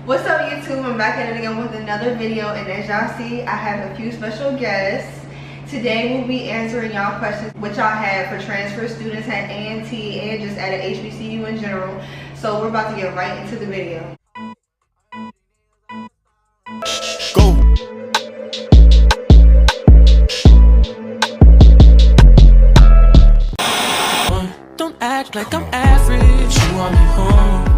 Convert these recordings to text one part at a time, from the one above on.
What's up, YouTube? I'm back at it again with another video, and as y'all see, I have a few special guests. Today we'll be answering y'all questions which y'all have for transfer students at A&T and just at a HBCU in general. So we're about to get right into the video. Go. Don't act like I'm average. You want me home.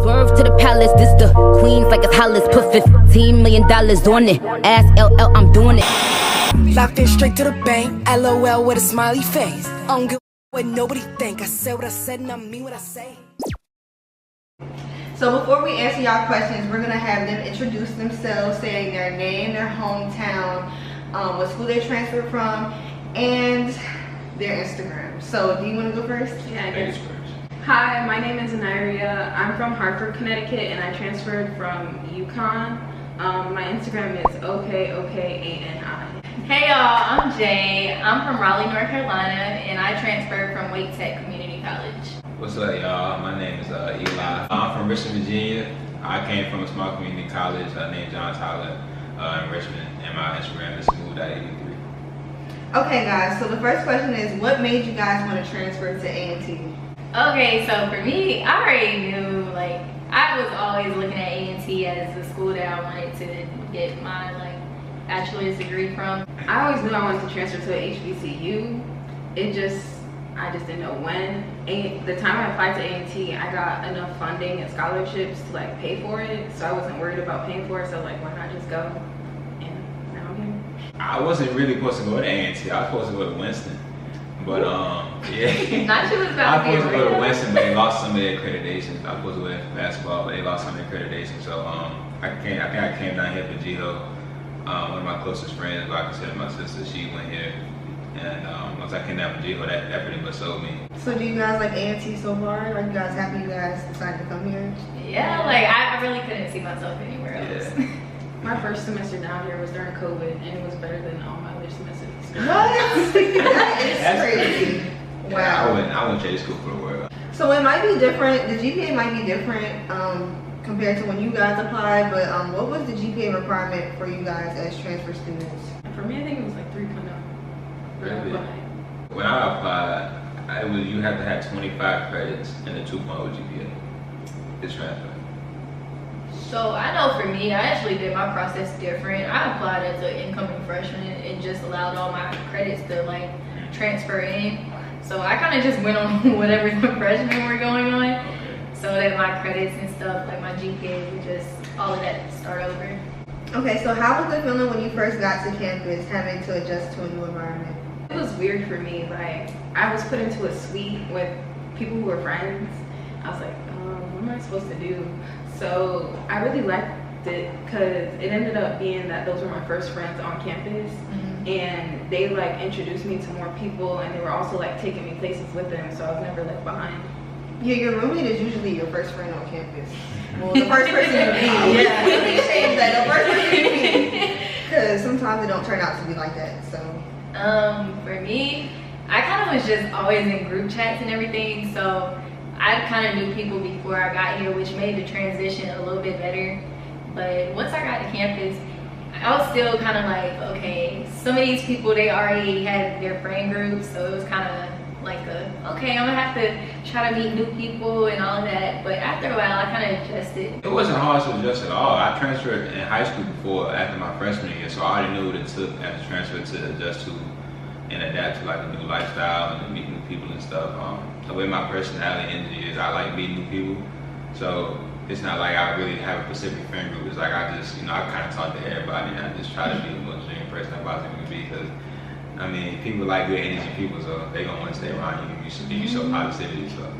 Swerve to the palace, this the Queens like it's Hollis. Put $15 million on it. Ask LL, I'm doing it. Locked in straight to the bank. LOL with a smiley face. I don't give what nobody think. I said what I said and I mean what I say. So before we answer y'all questions, we're gonna have them introduce themselves, saying their name, their hometown, what school they transferred from, and their Instagram. So do you want to go first? Yeah, I guess. Hi, my name is Aniria. I'm from Hartford, Connecticut, and I transferred from UConn. My Instagram is OKOKANI. Hey y'all, I'm Jay. I'm from Raleigh, North Carolina, and I transferred from Wake Tech Community College. What's up, y'all? My name is Eli. I'm from Richmond, Virginia. I came from a small community college named John Tyler in Richmond, and my Instagram is smooth.83. Okay, guys. So the first question is, what made you guys want to transfer to A&T? Okay, so for me, I already knew, like, I was always looking at A&T as the school that I wanted to get my, like, bachelor's degree from. I always knew I wanted to transfer to a HBCU. I just didn't know when. The time I applied to A&T, I got enough funding and scholarships to, like, pay for it. So I wasn't worried about paying for it. So, like, why not just go? And now I'm here. I wasn't really supposed to go to A&T. I was supposed to go to Winston. But yeah. Not you was I about was to supposed to be go to real. Winston, but they lost some of their accreditations. I was supposed to go to basketball, but they lost some of their accreditations. So I think I came down here for G-Ho. One of my closest friends, who I consider my sister, she went here. And once I came down for G-Ho, that pretty much sold me. So do you guys like A&T so far? Are you guys happy you guys decided to come here? Yeah, like, I really couldn't see myself anywhere else. Yeah. My first semester down here was during COVID, and it was better than all my other semesters. What? That is That's crazy. Yeah, Wow. I wouldn't trade school for the world. So it might be different. The GPA might be different compared to when you guys applied. But what was the GPA requirement for you guys as transfer students? For me, I think it was like 3.0. Really? When I applied, you have to have 25 credits and a 2.0 GPA to transfer. So I know for me, I actually did my process different. I applied as an incoming freshman and just allowed all my credits to, like, transfer in. So I kind of just went on whatever the freshmen were going on, so that my credits and stuff, like my GPA, would just, all of that start over. Okay, so how was the feeling when you first got to campus, having to adjust to a new environment? It was weird for me. Like, I was put into a suite with people who were friends. I was like, what am I supposed to do? So I really liked it because it ended up being that those were my first friends on campus. And they, like, introduced me to more people, and they were also, like, taking me places with them, so I was never left behind. Yeah, your roommate is usually your first friend on campus. Well, the first person you meet. Yeah. Let me change that. The first person you meet. Because sometimes it don't turn out to be like that. So. For me, I kind of was just always in group chats and everything, so I kind of knew people before I got here, which made the transition a little bit better. But once I got to campus, I was still kind of like, okay, some of these people, they already had their friend groups, so it was kind of like okay, I'm gonna have to try to meet new people and all of that. But after a while, I kind of adjusted. It wasn't hard to adjust at all. I transferred in high school before, after my freshman year, so I already knew what it took as a transfer to adjust to and adapt to, like, a new lifestyle and to meet new people and stuff. The way my personality and energy is, I like meeting new people. So it's not like I really have a specific friend group. It's like I just, I kind of talk to everybody and I just try to be the most genuine person I possibly can be, because I mean, people like good energy people, so they gonna want to stay around you if you show positivity. So,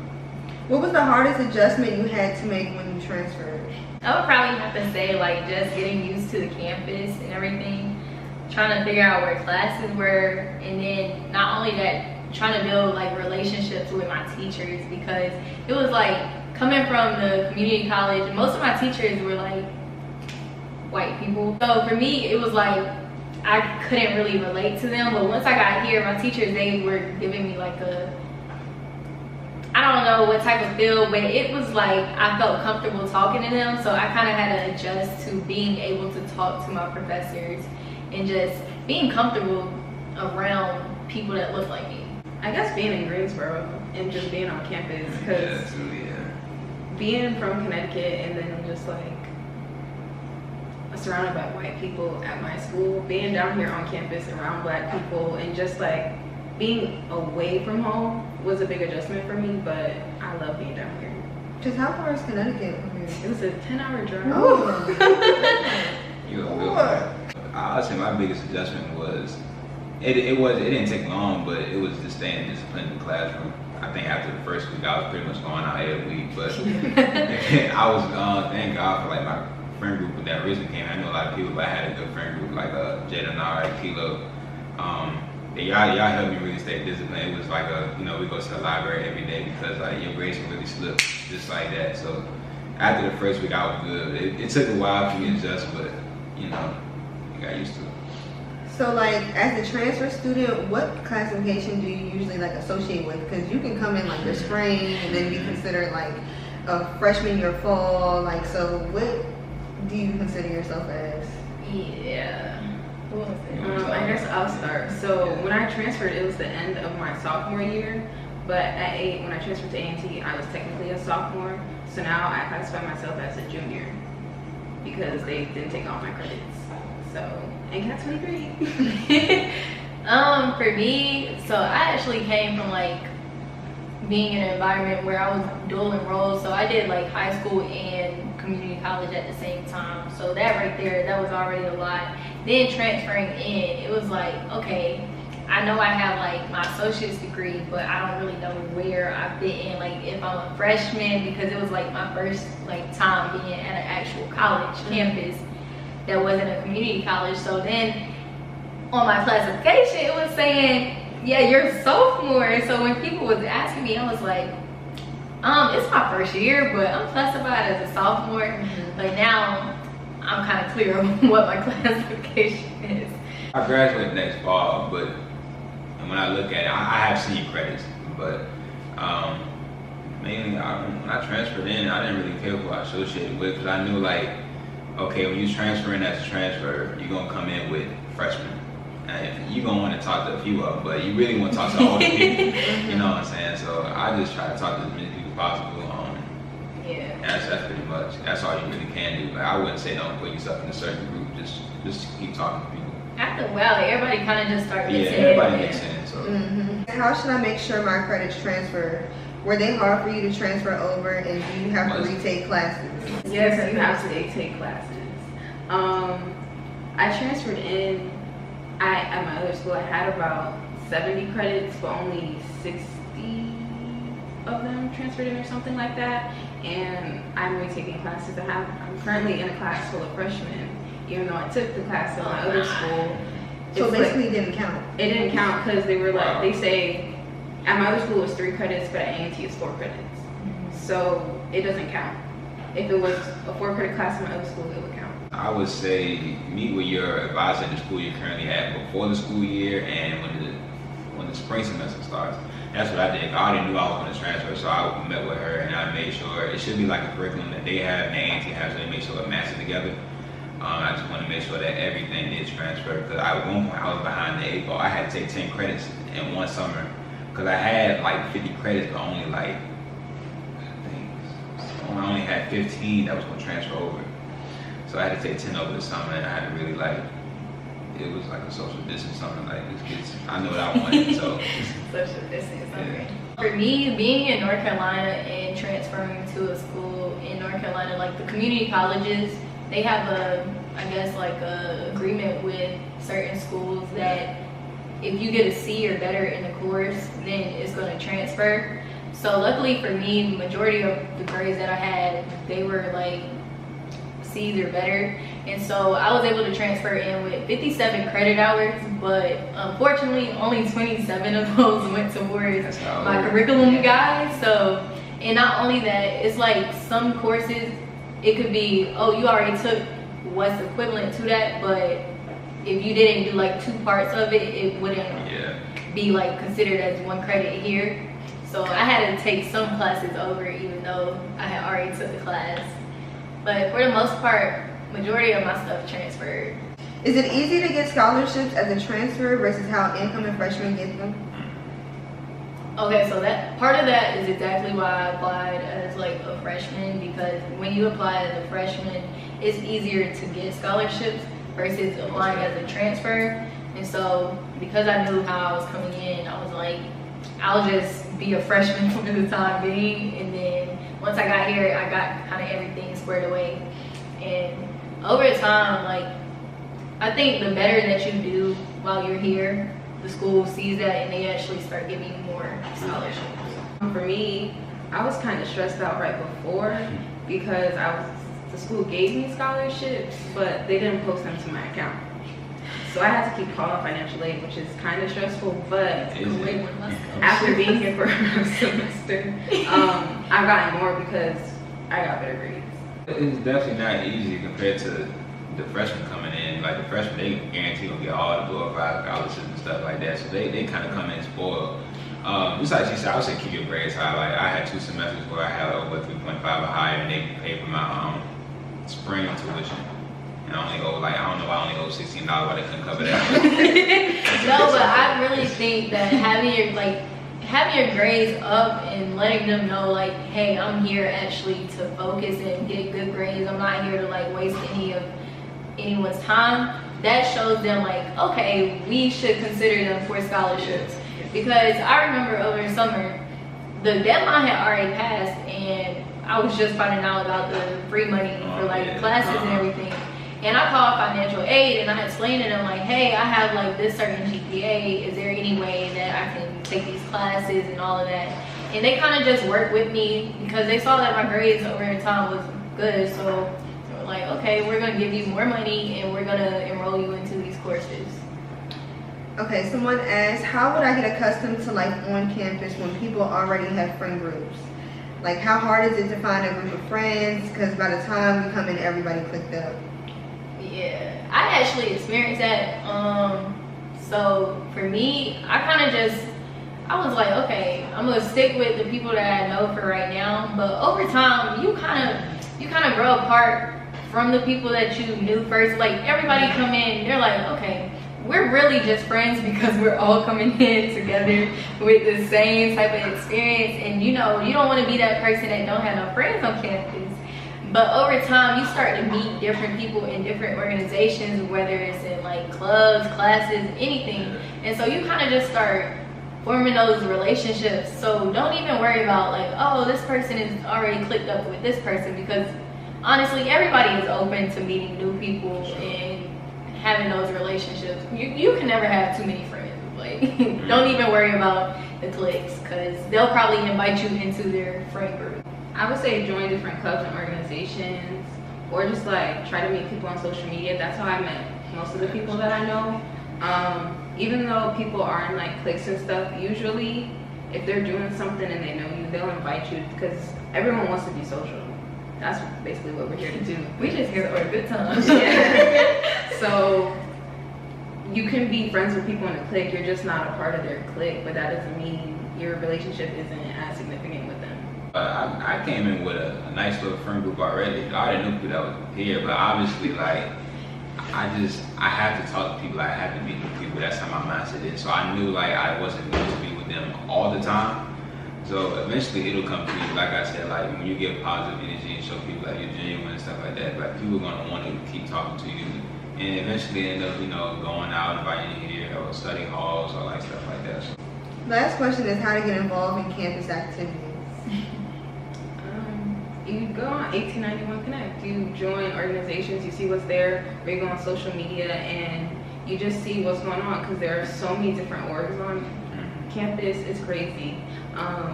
what was the hardest adjustment you had to make when you transferred? I would probably have to say, like, just getting used to the campus and everything, trying to figure out where classes were, and then not only that, trying to build, like, relationships with my teachers, because it was like coming from the community college, most of my teachers were like white people. So for me, it was like I couldn't really relate to them, but once I got here, my teachers, they were giving me like I don't know what type of feel, but it was like I felt comfortable talking to them, so I kind of had to adjust to being able to talk to my professors and just being comfortable around people that look like me. I guess being in Greensboro and just being on campus, because being from Connecticut and then I'm just like surrounded by white people at my school, being down here on campus around black people and just like being away from home was a big adjustment for me, but I love being down here. Just how far is Connecticut from here? It was a 10-hour drive. Oh. I would say my biggest adjustment was it didn't take long, but it was just staying disciplined in the classroom. I think after the first week I was pretty much going out every week, but I was thank God for like my friend group that originally came. I know a lot of people, but I had a good friend group like Jadenari, Kilo. Y'all helped me really stay disciplined. It was like we go to the library every day because like your grades can really slip just like that. So after the first week I was good. It took a while for me to adjust, but you got used to it. So like as a transfer student, what classification do you usually like associate with? Because you can come in like your spring and then be considered like a freshman your fall. Like, so what do you consider yourself as? Yeah. What was it? I guess I'll start. So when I transferred, it was the end of my sophomore year. But when I transferred to A&T, I was technically a sophomore. So now I classify myself as a junior because they didn't take all my credits. So Ncat's 23. For me, so I actually came from like being in an environment where I was dual enrolled. So I did like high school and community college at the same time. So that right there, that was already a lot. Then transferring in, it was like, okay, I know I have like my associate's degree, but I don't really know where I fit in, like if I'm a freshman, because it was like my first like time being at an actual college campus that wasn't a community college. So then on my classification, it was saying, yeah, you're a sophomore. So when people was asking me, I was like, it's my first year, but I'm classified as a sophomore. But now I'm kind of clear on what my classification is. I graduate next fall, but when I look at it, I have senior credits, but mainly when I transferred in, I didn't really care who I associated with, because I knew like, okay, when you transfer in as a transfer, you're gonna come in with freshmen. And you're gonna want to talk to a few of them, but you really want to talk to all the people. You know what I'm saying? So I just try to talk to as many people as possible. Yeah. And that's pretty much, that's all you really can do. Like, I wouldn't say don't put yourself in a certain group, just keep talking to people. After a while, everybody kind of just started mixing. Yeah, everybody makes sense. So. How should I make sure my credits transfer? Were they hard for you to transfer over, and do you have to retake classes? Yes, you have to retake classes. I transferred in. At my other school, I had about 70 credits, but only 60 of them transferred in or something like that. And I'm retaking classes. I'm currently in a class full of freshmen, even though I took the class at my other school. So basically, it didn't count. It didn't count because they were like, they say at my other school it was 3 credits, but at A&T it's 4 credits. So it doesn't count. If it was a 4-credit class at my other school, it would count. I would say meet with your advisor at the school you're currently at before the school year and when the spring semester starts. That's what I did. I already knew I was going to transfer, so I met with her and I made sure it should be like a curriculum that they have and A&T has, so they make sure it matches together. I just want to make sure that everything is transferred, because at one point I was behind the 8 ball. I had to take 10 credits in one summer because I had like 50 credits, but only like I only had 15 that was going to transfer over. So I had to take 10 over the summer, and I had to really like, it was like a social distance, something like this. I know what I wanted, so. Social distance, okay. For me, being in North Carolina and transferring to a school in North Carolina, like the community colleges, they have I guess like a agreement with certain schools that if you get a C or better in the course, then it's going to transfer. So luckily for me, the majority of the grades that I had, they were like C's or better, and so I was able to transfer in with 57 credit hours, but unfortunately only 27 of those went towards my curriculum guide. So, and not only that, it's like some courses it could be, oh, you already took what's equivalent to that, but if you didn't do like 2 parts of it, it wouldn't be like considered as 1 credit here. So I had to take some classes over even though I had already took the class. But for the most part, majority of my stuff transferred. Is it easy to get scholarships as a transfer versus how incoming freshmen get them? Okay, so that part of that is exactly why I applied as like a freshman, because when you apply as a freshman, it's easier to get scholarships versus applying as a transfer. And so because I knew how I was coming in, I was like, I'll just be a freshman for the time being. And then once I got here, I got kind of everything squared away. And over time, like, I think the better that you do while you're here, the school sees that and they actually start giving you more scholarships. For me, I was kind of stressed out right before because the school gave me scholarships, but they didn't post them to my account. So I had to keep calling financial aid, which is kind of stressful, but after being here for a semester, I've gotten more because I got better grades. It's definitely not easy compared to the freshmen coming in. Like the freshmen, they guarantee gonna get all the glorified scholarships and stuff like that. So they kind of come in spoiled. Just like she said, I would say keep your grades high. Like I had 2 semesters where I had over 3.5 or higher, and they paid for my spring tuition. And I only owe I only owe $16, but they couldn't cover that. No, but I really think that having your grades up and letting them know like, hey, I'm here actually to focus and get good grades. I'm not here to like waste any of anyone's time. That shows them like, okay, we should consider them for scholarships. Because I remember over the summer, the deadline had already passed and I was just finding out about the free money for like classes and everything. And I called financial aid and I explained to them like, hey, I have like this certain GPA. Is there any way that I can take these classes and all of that? And they kind of just worked with me because they saw that my grades over time was good. So they were like, okay, we're gonna give you more money and we're gonna enroll you into these courses. Okay, someone asked, how would I get accustomed to life on campus when people already have friend groups? Like, how hard is it to find a group of friends? Because by the time we come in, everybody clicked up. Yeah, I actually experienced that. So for me, I was like, okay, I'm gonna stick with the people that I know for right now. But over time, you kind of grow apart from the people that you knew first. Like everybody come in, they're like, okay, we're really just friends because we're all coming in together with the same type of experience. And you know, you don't want to be that person that don't have no friends on campus. But over time, you start to meet different people in different organizations, whether it's in like clubs, classes, anything. And so you kind of just start forming those relationships. So don't even worry about like, oh, this person is already clicked up with this person, because honestly, everybody is open to meeting new people and having those relationships. You can never have too many friends. Like, don't even worry about the cliques, because they'll probably invite you into their friend group. I would say join different clubs and organizations, or just like try to meet people on social media. That's how I met most of the people that I know. Even though people are in like cliques and stuff, usually if they're doing something and they know you, they'll invite you, because everyone wants to be social. That's basically what we're here to do. We just here for a good time. Yeah. So you can be friends with people in a clique, you're just not a part of their clique, but that doesn't mean your relationship isn't as significant with them. I came in with a nice little friend group already. I already knew people that was here, but obviously, like, I have to talk to people. I have to meet new people. That's how my mindset is. So I knew like I wasn't going to be with them all the time. So eventually it'll come to you. Like I said, like when you give positive energy and show people that you're genuine and stuff like that, like people are gonna want to keep talking to you, and eventually end up, going out, inviting you here, or study halls, or like stuff like that. So. Last question is how to get involved in campus activities. You go on 1891 Connect. You join organizations, you see what's there, or you go on social media and you just see what's going on, because there are so many different orgs on campus. It's crazy.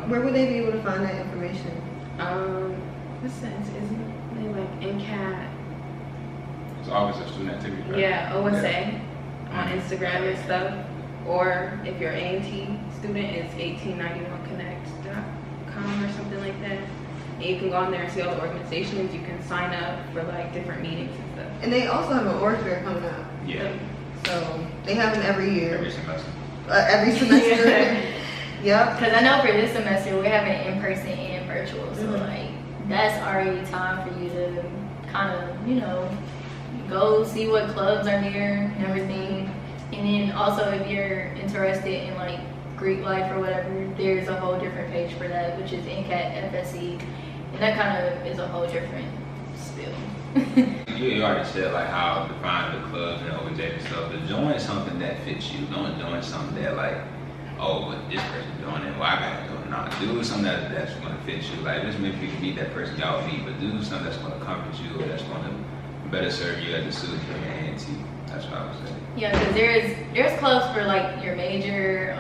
Where would they be able to find that information? What's that? Isn't it like Ncat? It's Office of Student Activity, right? Yeah, OSA on Instagram and stuff. Or if you're an A&T student, it's 1891connect.com or something like that. And you can go on there and see all the organizations. You can sign up for like different meetings and stuff. And they also have an org fair coming up. Yeah. So they have them every year. Every semester. Every semester. Yep. Because I know for this semester we're having in-person and virtual, so like that's already time for you to kind of, you know, go see what clubs are near and everything. And then also if you're interested in like Greek life or whatever, there's a whole different page for that, which is Ncat FSE, and that kind of is a whole different spiel. You already said like how to find the clubs and OJ and stuff, but join something that fits you. Don't join something that like, oh, but this person's doing it, well I gotta do it. Nah, do something that's gonna fit you. Like just maybe you can meet that person y'all meet, but do something that's gonna comfort you or that's gonna better serve you as a student in your ANT. That's what I would say. Yeah, because there's clubs for like your major.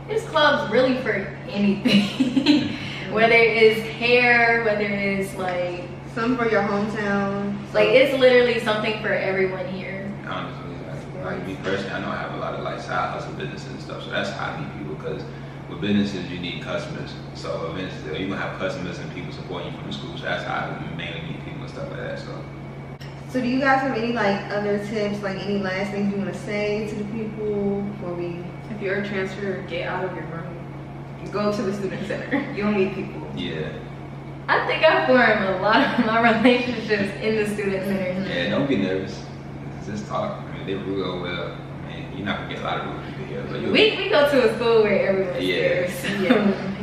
There's clubs really for anything, whether it's hair, whether it's like some for your hometown. Like it's literally something for everyone here. Honestly, like me personally, I know I have a lot of like side hustle businesses and stuff, so that's how I meet people because with businesses you need customers. So eventually you're gonna have customers and people supporting you from the school. So that's how I mainly meet people and stuff like that. So do you guys have any like other tips, like any last things you want to say to the people before we? If you're a transfer, get out of your room. Go to the student center. You'll meet people. Yeah. I think I formed a lot of my relationships in the student center. Yeah, don't be nervous. Just talk. I mean, they real well. I mean, you're not gonna get a lot of rude people here, but we go to a school where everyone's there.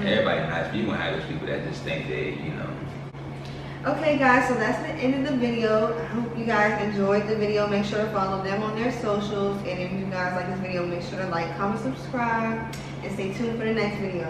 Everybody nice, but you gonna have those people that just think they, you know. Okay guys, so that's the end of the video. I hope you guys enjoyed the video. Make sure to follow them on their socials, and if you guys like this video, make sure to like, comment, subscribe, and stay tuned for the next video.